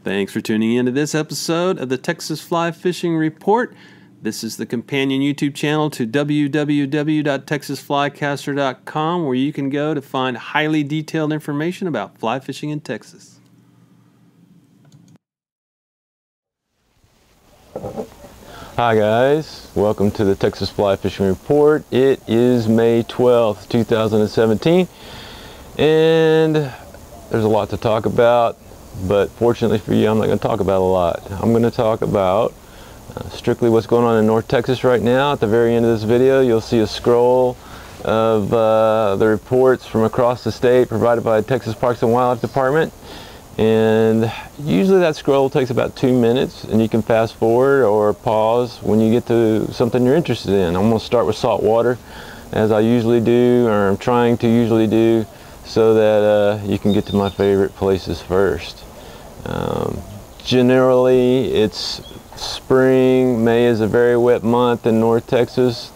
Thanks for tuning in to this episode of the Texas Fly Fishing Report. This is the companion YouTube channel to www.texasflycaster.com, where you can go to find highly detailed information about fly fishing in Texas. Hi guys, welcome to the Texas Fly Fishing Report. It is May 12th, 2017, and there's a lot to talk about, but fortunately for you, I'm not going to talk about a lot. I'm going to talk about strictly what's going on in North Texas right now. At the very end of this video, you'll see a scroll of the reports from across the state provided by Texas Parks and Wildlife Department. And usually that scroll takes about 2 minutes, and you can fast forward or pause when you get to something you're interested in. I'm going to start with saltwater, as I usually do, or I'm trying to usually do, so that you can get to my favorite places first. Generally, it's spring. May is a very wet month in North Texas.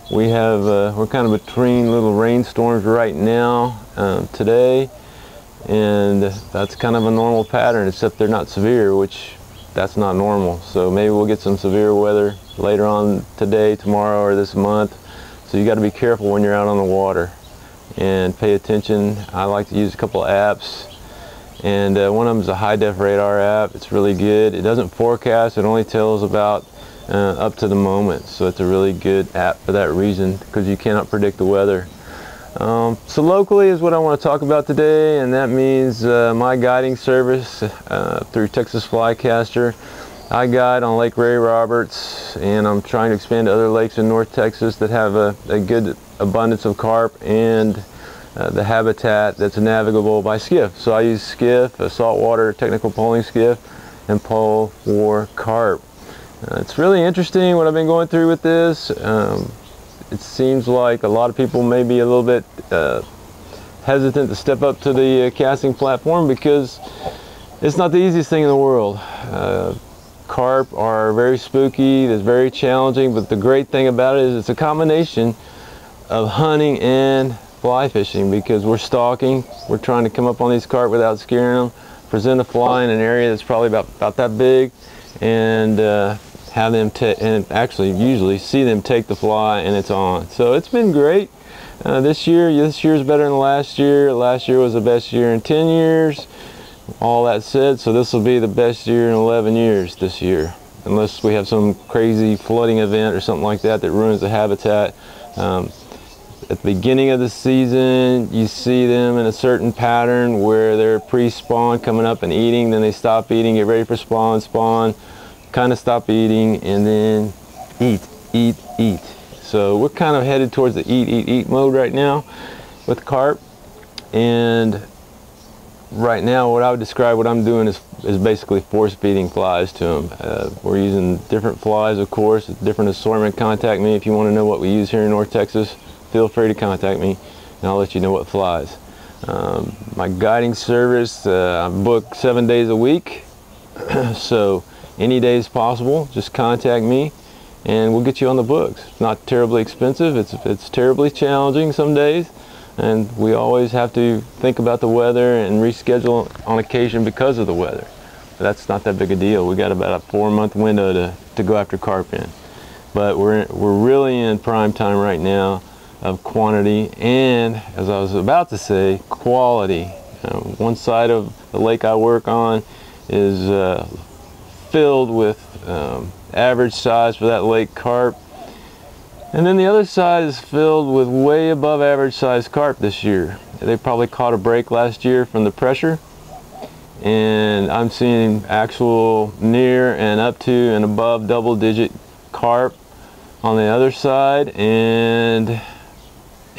We're kind of between little rainstorms right now today. And that's kind of a normal pattern, except they're not severe, which that's not normal. So maybe we'll get some severe weather later on today, tomorrow, or this month. So you got to be careful when you're out on the water and pay attention. I like to use a couple of apps, and one of them is a high def radar app. It's really good. It doesn't forecast, it only tells about up to the moment. So it's a really good app for that reason, because you cannot predict the weather. So locally is what I want to talk about today, and that means my guiding service through Texas Flycaster. I guide on Lake Ray Roberts, and I'm trying to expand to other lakes in North Texas that have a good abundance of carp and the habitat that's navigable by skiff. So I use skiff, a saltwater technical poling skiff, and pole for carp. It's really interesting what I've been going through with this. It seems like a lot of people may be a little bit hesitant to step up to the casting platform, because it's not the easiest thing in the world. Carp are very spooky, it's very challenging, but the great thing about it is it's a combination of hunting and fly fishing, because we're stalking, we're trying to come up on these carp without scaring them, present a fly in an area that's probably about that big, and have them and actually usually see them take the fly, and it's on. So it's been great. This year's better than last year. Last year was the best year in 10 years. All that said, so this will be the best year in 11 years this year, unless we have some crazy flooding event or something like that that ruins the habitat. At the beginning of the season, you see them in a certain pattern where they're pre-spawn, coming up and eating, then they stop eating, get ready for spawn, kind of stop eating, and then eat. So we're kind of headed towards the eat mode right now with carp. And right now, what I would describe what I'm doing is basically force feeding flies to them. We're using different flies, of course, different assortment. Contact me if you want to know what we use here in North Texas. Feel free to contact me, and I'll let you know what flies. My guiding service, I book 7 days a week, so any day is possible. Just contact me, and we'll get you on the books. It's not terribly expensive. It's terribly challenging some days, and we always have to think about the weather and reschedule on occasion because of the weather. That's not that big a deal. We got about a 4-month window to go after carp in, but we're really in prime time right now of quantity and, as I was about to say, quality. One side of the lake I work on is filled with average size for that lake carp, and then the other side is filled with way above average size carp this year. They probably caught a break last year from the pressure, and I'm seeing actual near and up to and above double-digit carp on the other side, and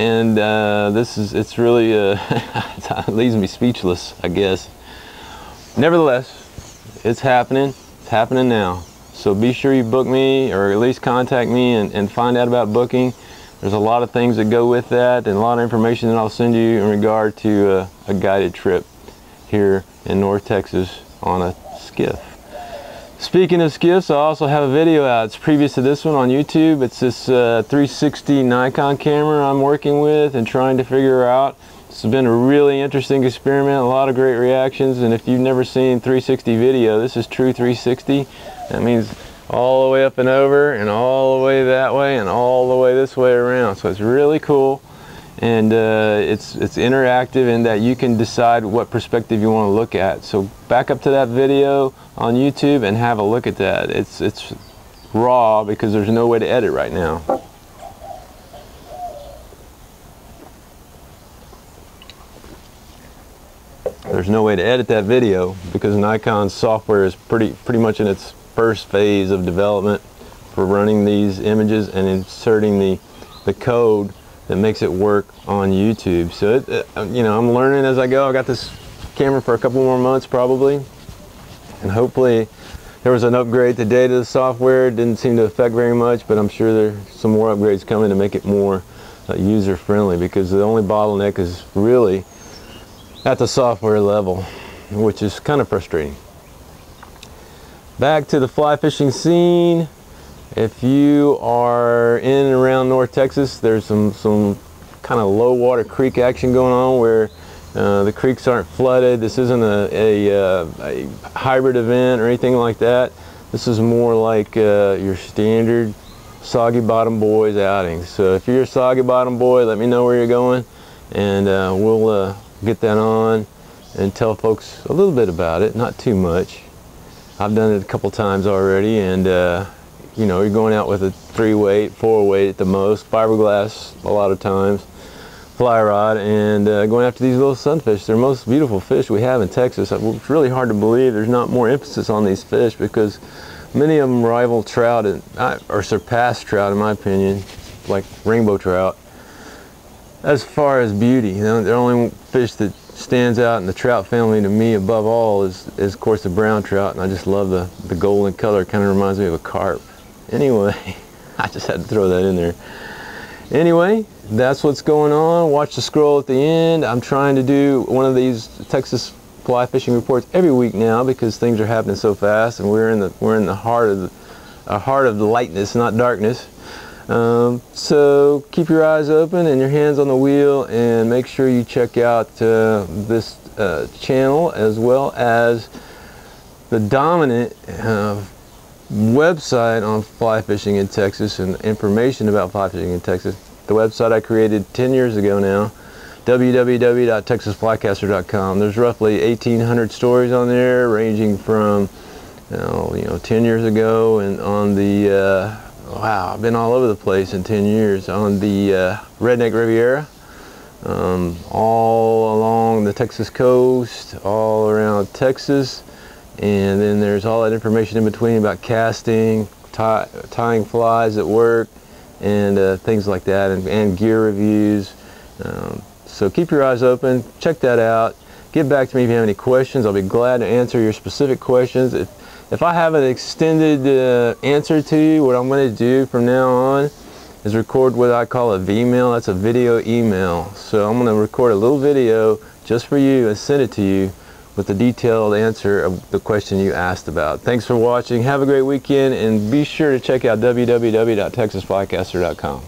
it's really it leaves me speechless, I guess. Nevertheless, it's happening now. So be sure you book me, or at least contact me and find out about booking. There's a lot of things that go with that, and a lot of information that I'll send you in regard to a guided trip here in North Texas on a skiff. Speaking of skiffs, I also have a video out. It's previous to this one on YouTube. It's this 360 Nikon camera I'm working with and trying to figure out It's been a really interesting experiment, a lot of great reactions, and if you've never seen 360 video, this is true 360. That means all the way up and over, and all the way that way, and all the way this way around. So it's really cool, and it's interactive in that you can decide what perspective you want to look at. So back up to that video on YouTube and have a look at that. It's raw because there's no way to edit right now. There's no way to edit that video because Nikon's software is pretty much in its first phase of development for running these images and inserting the code that makes it work on YouTube. So you know, I'm learning as I go. I got this camera for a couple more months probably, and hopefully there was an upgrade today to the software. It didn't seem to affect very much, but I'm sure there's some more upgrades coming to make it more user friendly, because the only bottleneck is really at the software level, which is kind of frustrating. Back to the fly fishing scene. If you are in and around North Texas, there's some kind of low water creek action going on where the creeks aren't flooded. This isn't a hybrid event or anything like that. This is more like your standard Soggy Bottom Boys outing. So if you're a Soggy Bottom Boy, let me know where you're going, and we'll get that on and tell folks a little bit about it, not too much. I've done it a couple times already, and you know, you're going out with a 3-weight, 4-weight at the most, fiberglass a lot of times, fly rod, and going after these little sunfish. They're the most beautiful fish we have in Texas. It's really hard to believe there's not more emphasis on these fish, because many of them rival trout or surpass trout in my opinion, like rainbow trout. As far as beauty, you know, the only fish that stands out in the trout family to me above all is of course the brown trout, and I just love the golden color. It kind of reminds me of a carp. Anyway, I just had to throw that in there. Anyway, that's what's going on. Watch the scroll at the end. I'm trying to do one of these Texas fly fishing reports every week now because things are happening so fast, and we're in the heart of the lightness, not darkness. So keep your eyes open and your hands on the wheel, and make sure you check out this channel, as well as the dominant website on fly fishing in Texas and information about fly fishing in Texas. The website I created 10 years ago now, www.texasflycaster.com. There's roughly 1,800 stories on there, ranging from 10 years ago, and on the wow, I've been all over the place in 10 years. On the Redneck Riviera, all along the Texas coast, all around Texas, and then there's all that information in between about casting, tying flies at work, and things like that, and gear reviews. So keep your eyes open, check that out. Get back to me if you have any questions. I'll be glad to answer your specific questions. If I have an extended answer to you, what I'm going to do from now on is record what I call a V-mail. That's a video email. So I'm going to record a little video just for you and send it to you with the detailed answer of the question you asked about. Thanks for watching. Have a great weekend, and be sure to check out www.texasflycaster.com.